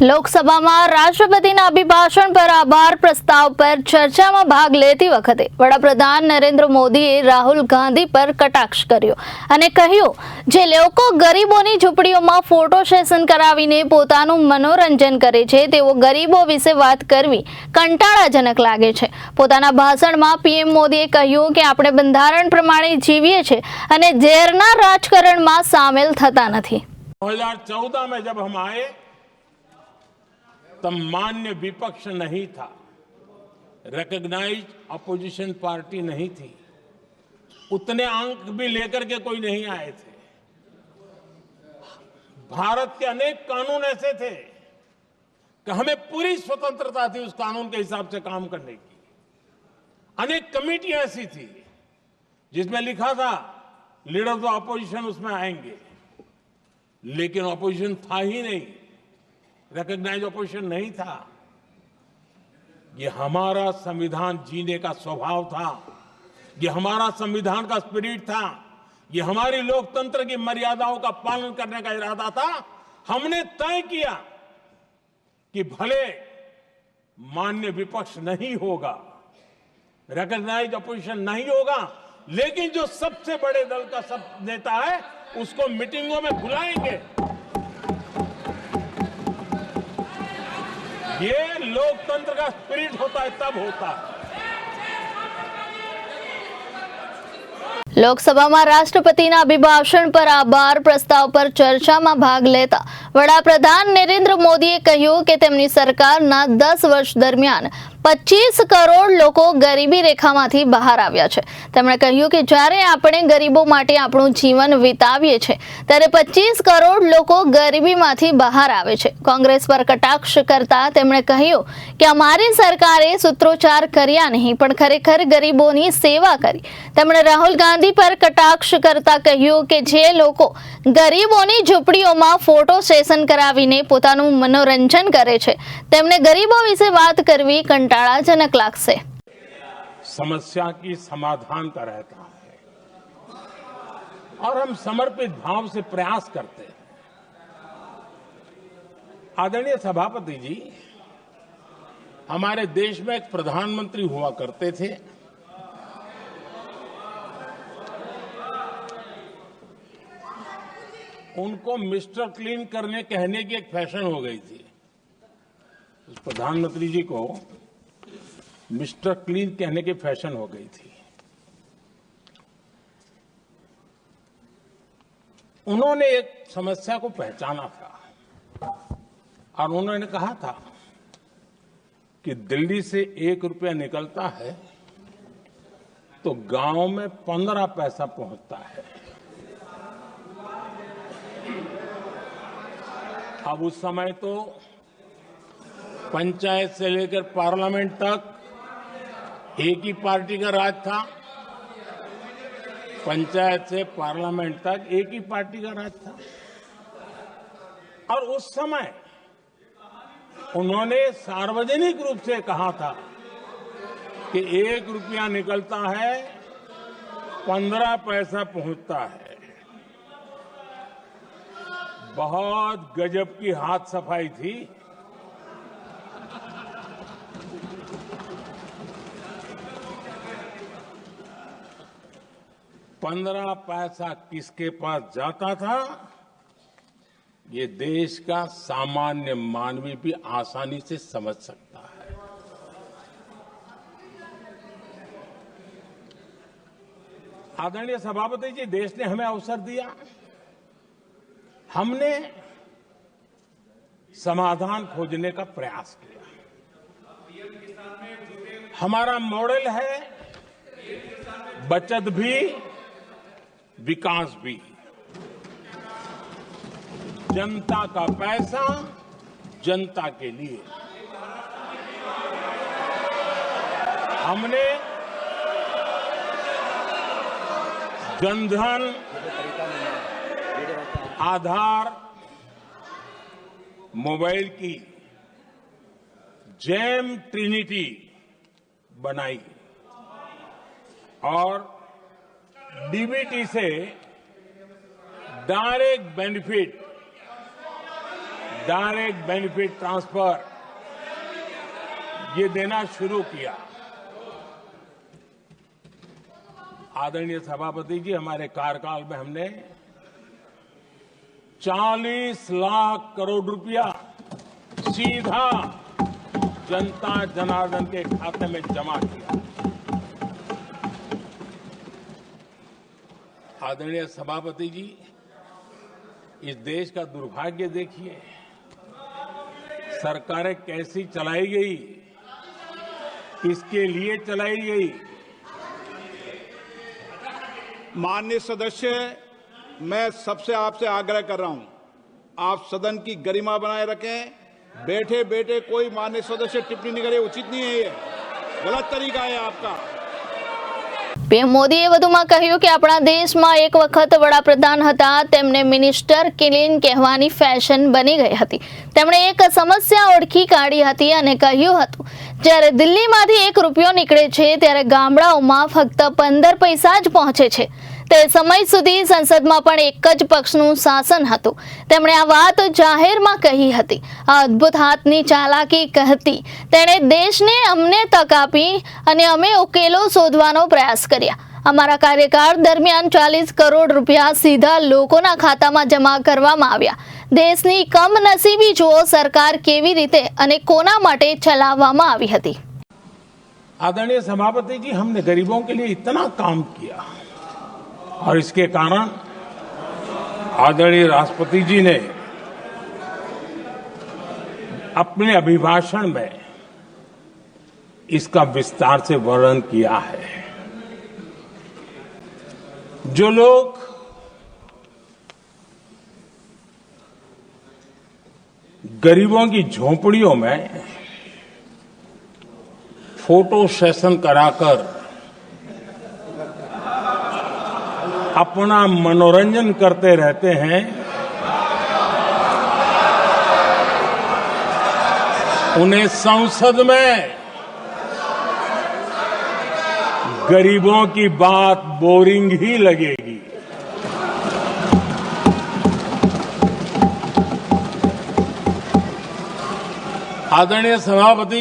લોકસભામાં રાષ્ટ્રપતિના અભિભાષણ પર આભાર પ્રસ્તાવ પર ચર્ચામાં ભાગ લેતી વખતે વડાપ્રધાન નરેન્દ્ર મોદીએ રાહુલ ગાંધી પર કટાક્ષ કર્યો અને કહ્યું, જે લોકો ગરીબોની ઝૂંપડીઓમાં ફોટો સેશન કરાવીને પોતાનું મનોરંજન કરે છે તેઓ ગરીબો વિશે વાત કરવી કંટાળાજનક લાગે છે। પોતાના ભાષણમાં પીએમ મોદીએ કહ્યું કે આપણે બંધારણ પ્રમાણે જીવીએ છીએ અને ઝેરના રાજકારણમાં સામેલ થતા નથી। 2014 में जब हम आए तब मान्य विपक्ष नहीं था, रिकॉग्नाइज्ड अपोजिशन पार्टी नहीं थी, उतने अंक भी लेकर के कोई नहीं आए थे। भारत के अनेक कानून ऐसे थे कि हमें पूरी स्वतंत्रता थी उस कानून के हिसाब से काम करने की। अनेक कमेटियां ऐसी थी जिसमें लिखा था लीडर ऑफ अपोजिशन उसमें आएंगे, लेकिन अपोजिशन था ही नहीं, रिकॉग्नाइज अपोजिशन नहीं था। ये हमारा संविधान जीने का स्वभाव था, ये हमारा संविधान का स्पिरिट था, ये हमारी लोकतंत्र की मर्यादाओं का पालन करने का इरादा था। हमने तय किया कि भले मान्य विपक्ष नहीं होगा, रिकॉग्नाइज अपोजिशन नहीं होगा, लेकिन जो सबसे बड़े दल का सब नेता है उसको मीटिंगों में बुलाएंगे। ये लोकतंत्र का स्पिरिट होता है, तब होता है। લોકસભામાં રાષ્ટ્રપતિના અભિભાષણ પર આભાર પ્રસ્તાવ પર ચર્ચામાં ભાગ લેતા વડાપ્રધાન નરેન્દ્ર મોદીએ કહ્યું કે તેમની સરકારના 10 વર્ષ દરમિયાન 25 કરોડ લોકો ગરીબી રેખામાંથી બહાર આવ્યા છે। તેમણે કહ્યું કે જ્યારે આપણે ગરીબો માટે આપણું જીવન વિતાવીએ છીએ ત્યારે 25 કરોડ લોકો ગરીબીમાંથી બહાર આવે છે। કોંગ્રેસ પર કટાક્ષ કરતા તેમણે કહ્યું કે અમારી સરકારે સૂત્રોચ્ચાર કર્યા નહીં પણ ખરેખર ગરીબોની સેવા કરી। તેમણે રાહુલ ગાંધી પર કટાક્ષ કરતા કહ્યું કે જે લોકો ગરીબોની ઝૂંપડીઓમાં ફોટો સેશન કરાવીને પોતાનું મનોરંજન કરે છે તેમને ગરીબો વિશે વાત કરવી કંટાળાજનક લાગશે। समस्या की समाधान का रहता है और हम समर्पित भाव से प्रयास करते हैं। आदरणीय सभापति जी, हमारे देश में एक प्रधानमंत्री हुआ करते थे, उनको मिस्टर क्लीन करने कहने की एक फैशन हो गई थी। उस प्रधानमंत्री जी को मिस्टर क्लीन कहने की फैशन हो गई थी। उन्होंने एक समस्या को पहचाना था और उन्होंने कहा था कि दिल्ली से 1 रुपया निकलता है तो गांव में 15 पैसा पहुंचता है। अब उस समय तो पंचायत से लेकर पार्लियामेंट तक एक ही पार्टी का राज था, पंचायत से पार्लियामेंट तक एक ही पार्टी का राज था। और उस समय उन्होंने सार्वजनिक रूप से कहा था कि 1 रुपया निकलता है 15 पैसा पहुंचता है। बहुत गजब की हाथ सफाई थी। पंद्रह पैसा किसके पास जाता था ये देश का सामान्य मानवी भी आसानी से समझ सकता है। आदरणीय सभापति जी, देश ने हमें अवसर दिया, हमने समाधान खोजने का प्रयास किया। हमारा मॉडल है बचत भी विकास भी। जनता का पैसा जनता के लिए। हमने जनधन, आधार, मोबाइल की जेम ट्रिनिटी बनाई और डीबीटी से direct benefit direct benefit transfer ये देना शुरू किया। आदरणीय सभापति जी, हमारे कार्यकाल में हमने 40 लाख करोड़ रुपया सीधा जनता जनार्दन के खाते में जमा किया। आदरणीय सभापति जी, इस देश का दुर्भाग्य देखिए, सरकारें कैसी चलाई गई, किसके लिए चलाई गई। माननीय सदस्य, मैं सबसे आपसे आग्रह कर रहा हूं, आप सदन की गरिमा बनाए रखें। बैठे बैठे कोई माननीय सदस्य टिप्पणी नहीं करे, उचित नहीं है, ये गलत तरीका है आपका। પીએમ મોદીએ વધુમાં કહ્યું કે આપણા દેશમાં એક વખત વડાપ્રધાન હતા, તેમને મિનિસ્ટર ક્લીન કહેવાની ફેશન બની ગઈ હતી। તેમણે એક સમસ્યા ઓળખી કાઢી હતી અને કહ્યું હતું, જ્યારે દિલ્હીમાંથી 1 રૂપિયો નીકળે છે ત્યારે ગામડાઓમાં ફક્ત 15 પૈસા જ પહોંચે છે। તે સમય સુધી સંસદમાં પણ એક જ પક્ષનું શાસન હતું। તેમણે આ વાત જાહેરમાં કહી હતી। આ અદ્ભુત હાથની ચાલાકી કહતી તેણે દેશને અમને તક આપી અને અમે ઉકેલો શોધવાનો પ્રયાસ કર્યા। અમારા કાર્યકાળ દરમિયાન 40 કરોડ રૂપિયા સીધા લોકોના ખાતામાં જમા કરવામાં આવ્યા। દેશની કમનસીબી જુઓ, સરકાર કેવી રીતે અને કોના માટે ચલાવવામાં આવી હતી। आदरणीय सभापति जी, हमने गरीबों के लिए इतना काम किया और इसके कारण आदरणीय राष्ट्रपति जी ने अपने अभिभाषण में इसका विस्तार से वर्णन किया है। जो लोग गरीबों की झोपड़ियों में फोटो सेशन कराकर अपना मनोरंजन करते रहते हैं, उन्हें संसद में गरीबों की बात बोरिंग ही लगेगी। आदरणीय सभापति